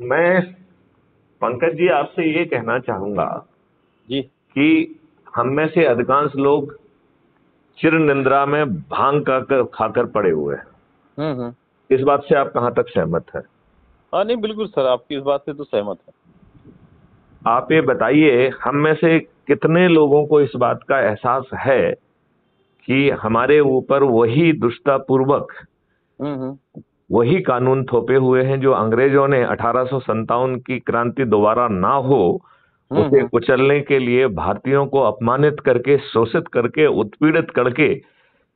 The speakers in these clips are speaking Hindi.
मैं पंकज जी आपसे ये कहना चाहूंगा जी। कि हम में से अधिकांश लोग चिर निद्रा में भांग खाकर पड़े हुए हैं। हम्म। इस बात से आप कहाँ तक सहमत हैं? हाँ नहीं, बिल्कुल सर, आपकी इस बात से तो सहमत है। आप ये बताइए, हम में से कितने लोगों को इस बात का एहसास है कि हमारे ऊपर वही दुष्टतापूर्वक हम्म। वही कानून थोपे हुए हैं जो अंग्रेजों ने 1857 की क्रांति दोबारा ना हो उसे हम्म। कुचलने के लिए भारतीयों को अपमानित करके, शोषित करके, उत्पीड़ित करके,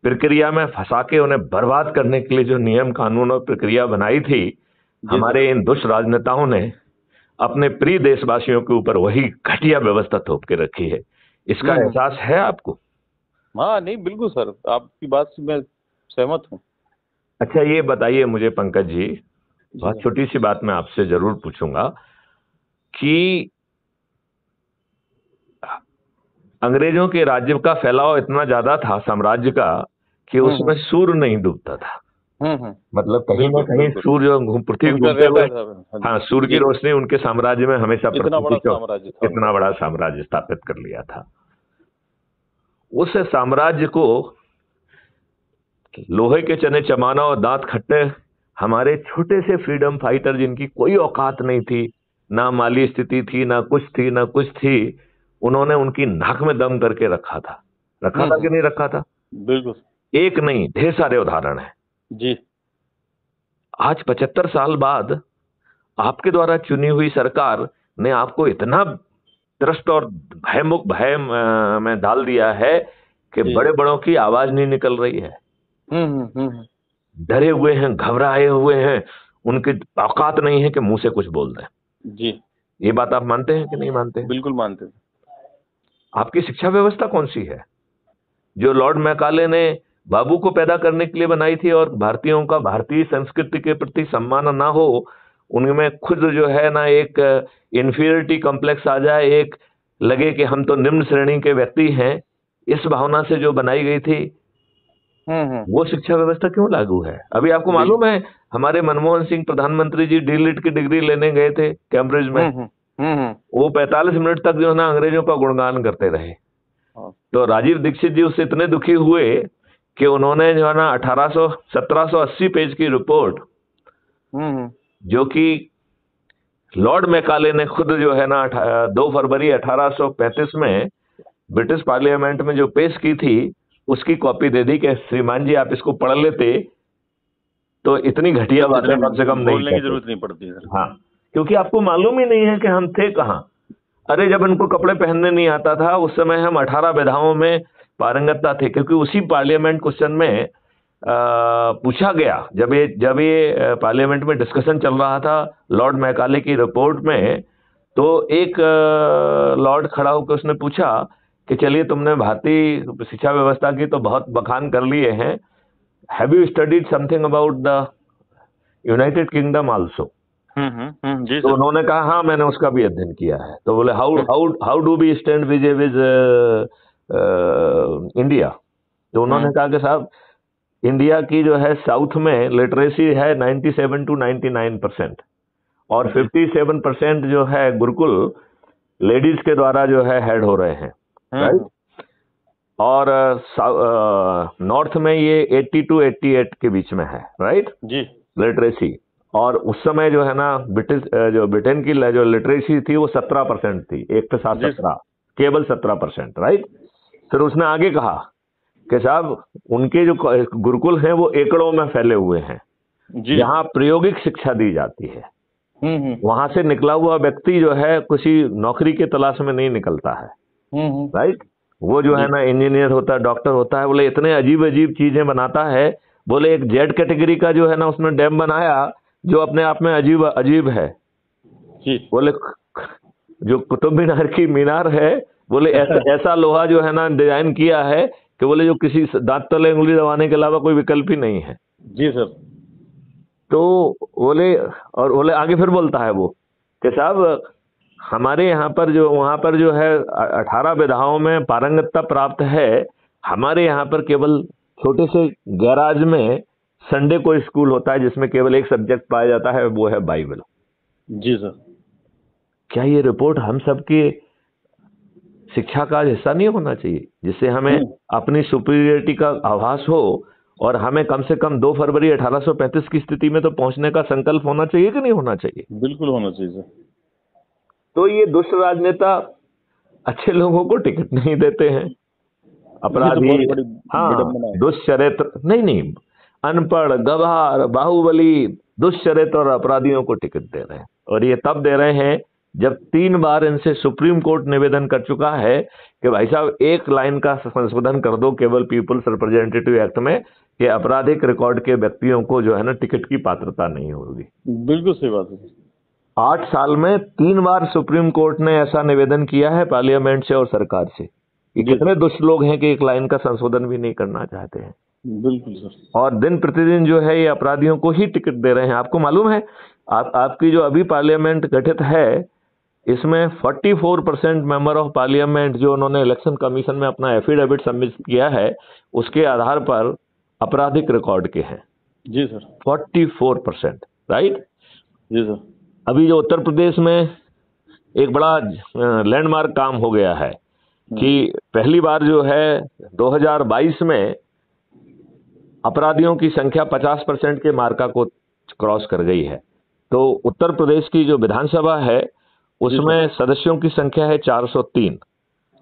प्रक्रिया में फंसा के उन्हें बर्बाद करने के लिए जो नियम कानून और प्रक्रिया बनाई थी, जी सर। हमारे इन दुष्ट राजनेताओं ने अपने प्रिय देशवासियों के ऊपर वही घटिया व्यवस्था थोप के रखी है। इसका हम्म। एहसास है आपको? हाँ नहीं, बिल्कुल सर, आपकी बात से मैं सहमत हूँ। अच्छा, ये बताइए मुझे पंकज जी, जी बहुत सर। छोटी सी बात मैं आपसे जरूर पूछूंगा कि अंग्रेजों के राज्य का फैलाव इतना ज्यादा था, साम्राज्य का, कि उसमें हम्म। सूर्य नहीं डूबता था। मतलब कहीं ना बिल्कुल कहीं बिल्कुल। सूर्य पृथ्वी उनका घूमते रहता हुए, था। हाँ हाँ, सूर्य की जी। रोशनी उनके साम्राज्य में हमेशा इतना बड़ा प्रतिष्ठित, साम्राज्य था उनका। इतना बड़ा साम्राज्य स्थापित कर लिया था। उस साम्राज्य को लोहे के चने चबाना और दांत खट्टे हमारे छोटे से फ्रीडम फाइटर, जिनकी कोई औकात नहीं थी, ना माली स्थिति थी, ना कुछ थी, ना कुछ थी, उन्होंने उनकी नाक में दम करके रखा था कि नहीं रखा था? बिल्कुल। एक नहीं, ढेर सारे उदाहरण हैं। जी। आज 75 साल बाद आपके द्वारा चुनी हुई सरकार ने आपको इतना त्रस्त और में डाल दिया है कि जी बड़े जी। बड़ों की आवाज नहीं निकल रही है। हम्म। डरे हुए हैं, घबराए हुए हैं, उनकी औकात नहीं है कि मुंह से कुछ बोल दें। जी। ये बात आप मानते हैं कि नहीं मानते हैं? बिल्कुल मानते थे। आपकी शिक्षा व्यवस्था कौन सी है जो लॉर्ड मैकाले ने बाबू को पैदा करने के लिए बनाई थी, और भारतीयों का भारतीय संस्कृति के प्रति सम्मान ना हो, उनमें खुद जो है ना एक इंफीरियरिटी कॉम्प्लेक्स आ जाए, एक लगे कि हम तो निम्न श्रेणी के व्यक्ति हैं, इस भावना से जो बनाई गई थी, हम्म। वो शिक्षा व्यवस्था क्यों लागू है? अभी आपको बिल्कुल। मालूम है, हमारे मनमोहन सिंह प्रधानमंत्री जी डीलिट की डिग्री लेने गए थे कैम्ब्रिज में। हम्म। वो 45 मिनट तक जो है ना अंग्रेजों का गुणगान करते रहे। हाँ। तो राजीव दीक्षित जी उससे इतने दुखी हुए कि उन्होंने जो है ना 1780 पेज की रिपोर्ट, हम्म। जो कि लॉर्ड मैकाले ने खुद जो है ना 2 फरवरी 1835 में ब्रिटिश पार्लियामेंट में जो पेश की थी, उसकी कॉपी दे दी कि श्रीमान जी आप इसको पढ़ लेते तो इतनी घटिया तो बातें इतने कम से कम नहीं बोलने की कहते। जरूरत नहीं पड़ती सर। हाँ, क्योंकि आपको मालूम ही नहीं है कि हम थे कहाँ। अरे जब इनको कपड़े पहनने नहीं आता था उस समय हम 18 विधाओं में पारंगतता थे, क्योंकि उसी पार्लियामेंट क्वेश्चन में पूछा गया, जब ये पार्लियामेंट में डिस्कशन चल रहा था लॉर्ड मैकाले की रिपोर्ट में, तो एक लॉर्ड खड़ा होकर उसने पूछा कि चलिए तुमने भारतीय शिक्षा व्यवस्था की तो बहुत बखान कर लिए हैं, have you studied something about the United Kingdom also? जी तो सर। उन्होंने कहा हाँ मैंने उसका भी अध्ययन किया है। तो बोले how hmm how how do be stand with with India? तो उन्होंने हम्म कहा कि साहब, इंडिया की जो है साउथ में लिटरेसी है 97 टू 99%, और जी। 57% जो है गुरुकुल लेडीज के द्वारा जो है हेड हो रहे हैं, राइट? हम्म। और नॉर्थ में ये 80 टू 88 के बीच में है, राइट, जी। लिटरेसी। और उस समय जो है ना जो ब्रिटेन की जो लिटरेसी थी वो 17% थी, एक के साथ जी सर। 17, केवल 17%, राइट? फिर उसने आगे कहा कि साहब उनके जो गुरुकुल हैं वो एकड़ों में फैले हुए हैं, जी। जहां प्रायोगिक शिक्षा दी जाती है। हम्म। वहां से निकला हुआ व्यक्ति जो है किसी नौकरी के तलाश में नहीं निकलता है, हम्म। राइट? वो जो है जी। ना इंजीनियर होता है, डॉक्टर होता है। बोले इतने अजीब अजीब चीजें बनाता है। बोले एक जेड कैटेगरी का जो है ना उसने डैम बनाया जो अपने आप में अजीब अजीब है। जी। बोले जो कुतुब मीनार की मीनार है, बोले ऐसा ऐसा लोहा जो है ना डिजाइन किया है कि बोले जो किसी दांत तले उंगली दबाने के अलावा कोई विकल्प ही नहीं है। जी सर। तो बोले, और बोले आगे फिर बोलता है वो कि साहब हमारे यहाँ पर जो वहां पर जो है 18 विधाओं में पारंगतता प्राप्त है, हमारे यहाँ पर केवल छोटे से गैराज में संडे को स्कूल होता है जिसमें केवल एक सब्जेक्ट पाया जाता है, वो है बाइबल। जी सर। क्या ये रिपोर्ट हम सबके शिक्षा का हिस्सा नहीं होना चाहिए, जिससे हमें अपनी सुपीरियरिटी का आभास हो और हमें कम से कम 2 फरवरी 1835 की स्थिति में तो पहुंचने का संकल्प होना चाहिए कि नहीं होना चाहिए? बिल्कुल होना चाहिए सर। तो ये दुष्ट राजनेता अच्छे लोगों को टिकट नहीं देते हैं, ये तो अपराधी, बहुत बड़ी हाँ, विडंबना है। दुष्चरित्र, नहीं, अनपढ़, गवार, बाहुबली, दुष्चरित्र और अपराधियों को टिकट दे रहे हैं। और ये तब दे रहे हैं जब 3 बार इनसे सुप्रीम कोर्ट निवेदन कर चुका है कि भाई साहब एक लाइन का संशोधन कर दो केवल पीपुल्स रिप्रेजेंटेटिव एक्ट में कि आपराधिक रिकॉर्ड के व्यक्तियों को जो है ना टिकट की पात्रता नहीं होगी। बिल्कुल सही बात है। 8 साल में 3 बार सुप्रीम कोर्ट ने ऐसा निवेदन किया है पार्लियामेंट से और सरकार से। ये कितने दुष्ट लोग हैं कि एक लाइन का संशोधन भी नहीं करना चाहते हैं। बिल्कुल सर। और दिन प्रतिदिन जो है ये अपराधियों को ही टिकट दे रहे हैं। आपको मालूम है, आपकी जो अभी पार्लियामेंट गठित है इसमें 44% मेंबर ऑफ पार्लियामेंट जो उन्होंने इलेक्शन कमीशन में अपना एफिडेविट सबमिट किया है उसके आधार पर आपराधिक रिकॉर्ड के हैं। जी सर। 44%, राइट? जी सर। अभी जो उत्तर प्रदेश में एक बड़ा लैंडमार्क काम हो गया है कि पहली बार जो है 2022 में अपराधियों की संख्या 50% के मार्का को क्रॉस कर गई है। तो उत्तर प्रदेश की जो विधानसभा है उसमें सदस्यों की संख्या है 403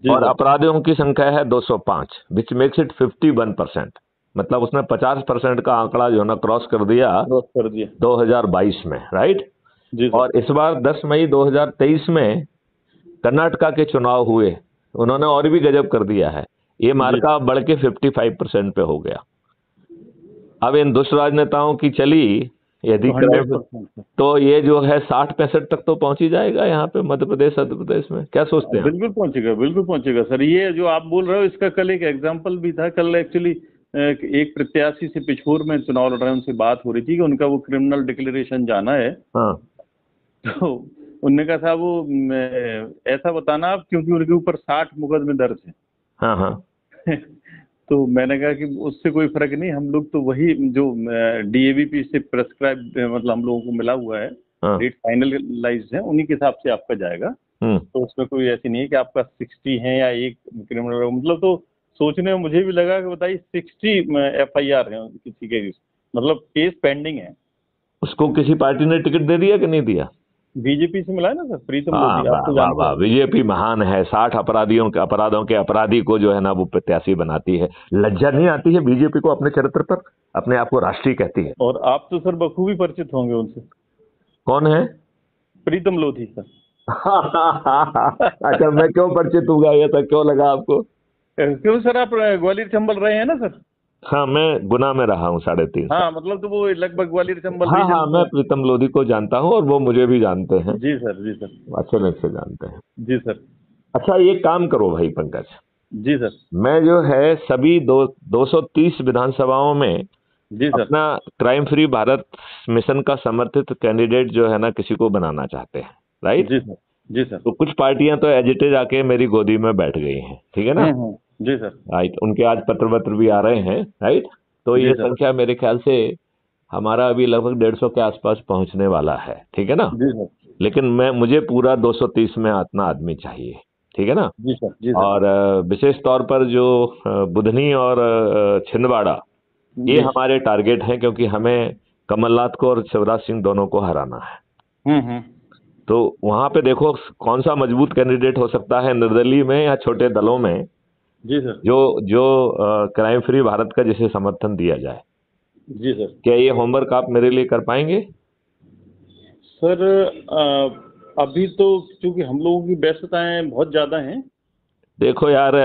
और अपराधियों की संख्या है 205, विच मेक्स इट 51%। मतलब उसने 50% का आंकड़ा जो है ना क्रॉस कर दिया 2022 में, राइट? और इस बार 10 मई 2023 में कर्नाटका के चुनाव हुए, उन्होंने और भी गजब कर दिया है, ये मार्का बढ़ के 55% पे हो गया। अब इन दुष्ट राजनेताओं की चली यदि तो ये जो है 60-65 तक तो पहुंच ही जाएगा यहाँ पे मध्य प्रदेश में। क्या सोचते हैं? बिल्कुल पहुंचेगा, बिल्कुल पहुंचेगा सर। ये जो आप बोल रहे हो इसका कल एक एग्जांपल भी था। कल एक्चुअली एक प्रत्याशी से पिछोर में चुनाव लड़ रहे हैं, उनसे बात हो रही थी कि उनका वो क्रिमिनल डिक्लेरेशन जाना है। हाँ। तो उनने कहा था वो ऐसा बताना आप, क्योंकि उनके ऊपर 60 मुकदमे दर्ज है। हाँ हाँ। तो मैंने कहा कि उससे कोई फर्क नहीं, हम लोग तो वही जो डीएवीपी से प्रेस्क्राइब मतलब हम लोगों को मिला हुआ है, डेट फाइनलाइज्ड है, उन्हीं के हिसाब से आपका जाएगा। तो उसमें कोई ऐसी नहीं है कि आपका 60 है या एक क्रिमिनल, मतलब तो सोचने में मुझे भी लगा कि बताइए 60 FIR है किसी के, मतलब केस पेंडिंग है। उसको किसी पार्टी ने टिकट दे दिया कि नहीं दिया? बीजेपी से मिला है ना सर, प्रीतम लोधी, आप तो जानते हैं। बीजेपी महान है। 60 अपराधों के अपराधी को जो है ना वो प्रत्याशी बनाती है। लज्जा नहीं आती है बीजेपी को अपने चरित्र पर? अपने आप को राष्ट्रीय कहती है। और आप तो सर बखूबी परिचित होंगे उनसे। कौन है? प्रीतम लोधी सर। अच्छा, मैं क्यों परिचित हूँ, ये तो क्यों लगा आपको? क्यों सर, आप ग्वालियर चंबल रहे हैं ना सर? हाँ, मैं गुना में रहा हूँ 3.5 साल। हाँ, मतलब तो वो लगभग ग्वालियर चंबल। हाँ, मैं प्रीतम लोधी को जानता हूँ और वो मुझे भी जानते हैं। जी सर, जी सर, अच्छे रूप से जानते हैं। जी सर। अच्छा, ये काम करो भाई पंकज। जी सर। मैं जो है सभी 230 विधानसभाओं में जी सर अपना क्राइम फ्री भारत मिशन का समर्थित कैंडिडेट जो है ना किसी को बनाना चाहते हैं, राइट? जी सर, जी सर। तो कुछ पार्टियां तो एजिटेड आके मेरी गोदी में बैठ गई हैं, ठीक है ना? जी सर, राइट। उनके आज पत्र भी आ रहे हैं, राइट? तो ये संख्या मेरे ख्याल से हमारा अभी लगभग 150 के आसपास पहुंचने वाला है, ठीक है ना? जी सर। लेकिन मुझे पूरा 230 में अपना आदमी चाहिए, ठीक है ना? जी सर, जी सर। और विशेष तौर पर जो बुधनी और छिंदवाड़ा, ये हमारे टारगेट हैं, क्योंकि हमें कमलनाथ को और शिवराज सिंह दोनों को हराना है। तो वहां पे देखो कौन सा मजबूत कैंडिडेट हो सकता है निर्दलीय में या छोटे दलों में। जी सर। जो क्राइम फ्री भारत का जिसे समर्थन दिया जाए। जी सर। क्या ये होमवर्क आप मेरे लिए कर पाएंगे? सर अभी तो चूंकि हम लोगों की व्यस्तताएं बहुत ज्यादा हैं। देखो यार,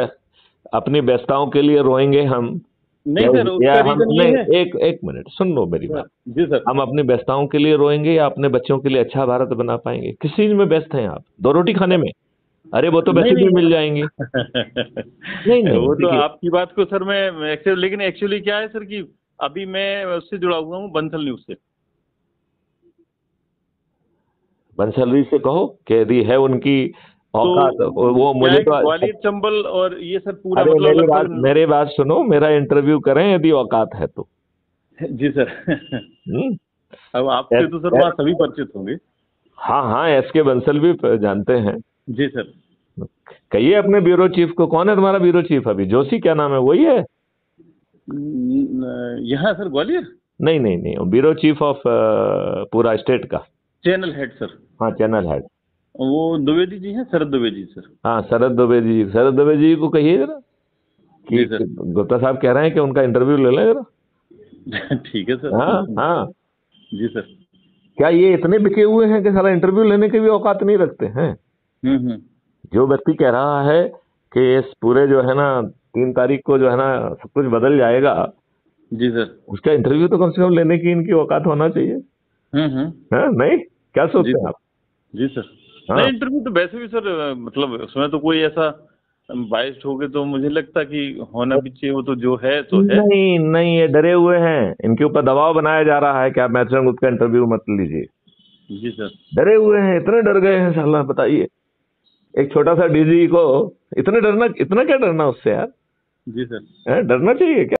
अपनी व्यस्तताओं के लिए रोएंगे हम नहीं सर, उसका रीजन ये है। एक मिनट सुन लो मेरी बात। जी सर। हम अपनी व्यस्तताओं के लिए रोएंगे या अपने बच्चों के लिए अच्छा भारत बना पाएंगे? किस चीज में व्यस्त हैं आप? 2 रोटी खाने में? अरे वो तो वैसे भी मिल जाएंगी। नहीं, वो तो आपकी बात को सर मैं लेकिन एक्चुअली क्या है सर कि अभी मैं उससे जुड़ा हुआ हूँ, बंसल न्यूज से। बंसल से कहो कि यदि है उनकी औकात तो वो मुझे तो ग्वालियर चंबल और ये सर पूरा मतलब मेरी बात सुनो, मेरा इंटरव्यू करें यदि औकात है तो। जी सर। अब आपसे तो सर वहाँ सभी परिचित होंगे। हाँ हाँ, एसके बंसल भी जानते हैं। जी सर। कहिए अपने ब्यूरो चीफ को, कौन है तुम्हारा ब्यूरो चीफ अभी? जोशी क्या नाम है, वही है? यहाँ सर ग्वालियर। नहीं नहीं नहीं, ब्यूरो चीफ ऑफ पूरा स्टेट का। Channel head sir. हाँ, चैनल हेड। वो द्विवेदी जी हैं, शरद द्विवेदी सर। हाँ, शरद द्विवेदी जी, शरद द्विवेदी जी को कहिए जरा जी कि सर। गुप्ता साहब कह रहे हैं कि उनका इंटरव्यू ले लें जरा। ठीक है सर। हाँ हाँ। जी सर। क्या ये इतने बिके हुए हैं कि सारा इंटरव्यू लेने की भी औकात नहीं रखते हैं? हम्म। जो व्यक्ति कह रहा है कि इस पूरे जो है ना 3 तारीख को जो है ना सब कुछ बदल जाएगा, जी सर। उसका इंटरव्यू तो कम से कम लेने की इनकी औकात होना चाहिए। हाँ, नहीं? क्या जी सोचते हैं सर। आप? जी सर। हाँ। नहीं, इंटरव्यू तो वैसे भी सर मतलब उसमें तो कोई ऐसा बाइस्ड हो गए तो मुझे लगता कि होना भी चाहिए, वो तो जो है तो है। नहीं नहीं, ये डरे हुए हैं, इनके ऊपर दबाव बनाया जा रहा है कि आप मैथ्यूसन गुप्ता का इंटरव्यू मत लीजिए। जी सर। डरे हुए हैं, इतने डर गए हैं साला, बताइए। एक छोटा सा डीजी को इतना डरना, इतना क्या डरना उससे यार? जी सर। डरना चाहिए क्या?